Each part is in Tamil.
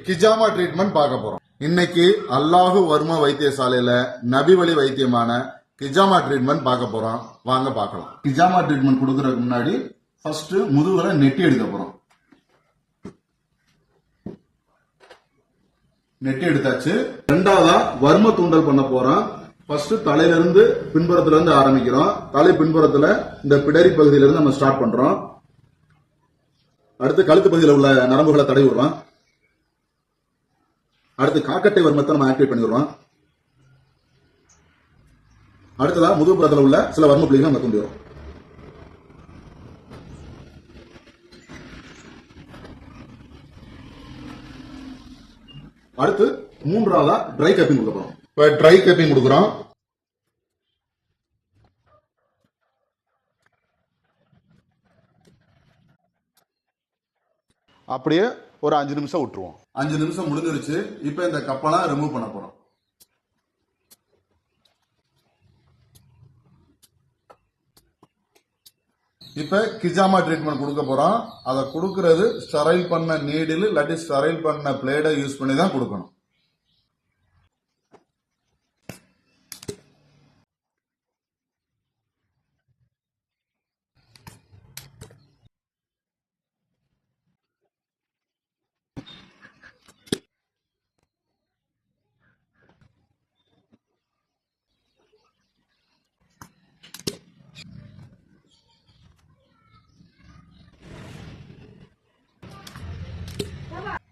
கிஜாமா ட்ரீட்மெண்ட் பார்க்க போறோம். இன்னைக்கு அல்லாஹு வர்மா வைத்தியசாலையில நபி வழி வைத்தியமான கிஜாமா ட்ரீட்மெண்ட் பார்க்க போறோம். வாங்க பார்க்கலாம். கிஜாமா ட்ரீட்மெண்ட் கொடுக்கறதுக்கு முன்னாடி ஃபர்ஸ்ட் முதுகுல நெட்டி எடுக்க போறோம். நெட்டி எடுத்தாச்சு. ரெண்டாவதா வர்ம தூண்டல் பண்ண போறோம். ஃபர்ஸ்ட் தலையில இருந்து பின்புறத்துல இருந்து ஆரம்பிக்கிறோம். தலை பின்புறத்துல இந்த பிடரி பகுதியில இருந்து நம்ம ஸ்டார்ட் பண்றோம். அடுத்து கழுத்து பகுதியில் உள்ள நரம்புகளை தடவி விடுறோம். அடுத்து காக்கட்டை வர்மத்தை நம்ம ஆக்டிவேட் பண்ணிடுறோம். அடுத்ததா முதுகுப்புறத்தில் உள்ள சில வர்ம புள்ளிகளை நம்ம தூண்டிடுறோம். அடுத்து மூன்றாவதா ட்ரை கேப்பிங் கொடுக்க போறோம். இப்ப ட்ரை கேப்பிங் கொடுக்குறோம். அப்படியே ஒரு 5 நிமிஷம் விட்டுருவோம். 5 நிமிஷம் முடிஞ்சிருச்சு. இப்ப இந்த கப்பெல்லாம் ரிமூவ் பண்ண போறோம். இப்ப கிஜாமா ட்ரீட்மெண்ட் கொடுக்க போறோம். அதை கொடுக்கறது ஸ்டெரைல் பண்ண நீடில் இல்லாட்டி ஸ்டெரைல் பண்ண பிளேடை யூஸ் பண்ணி தான் கொடுக்கணும்.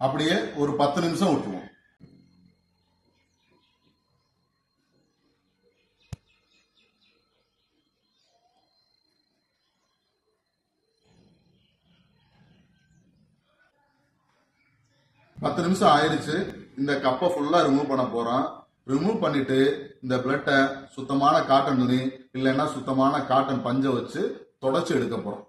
அப்படியே ஒரு 10 நிமிஷம் விட்டுருவோம். பத்து நிமிஷம் ஆயிடுச்சு. இந்த கப்பை ஃபுல்லா ரிமூவ் பண்ண போறோம். ரிமூவ் பண்ணிட்டு இந்த பிளட்டை சுத்தமான காட்டன் துணி இல்லைன்னா சுத்தமான காட்டன் பஞ்சை வச்சு தொடச்சு எடுக்க போறோம்.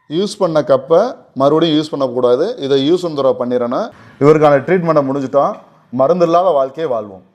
யூஸ் பண்ண கப்பை மறுபடியும் யூஸ் பண்ணக்கூடாது. இதை யூஸ் பண்ணிடுறேன்னா இவருக்கான ட்ரீட்மெண்ட்டை முடிஞ்சிட்டோம். மருந்து இல்லாத வாழ்க்கையை வாழ்வோம்.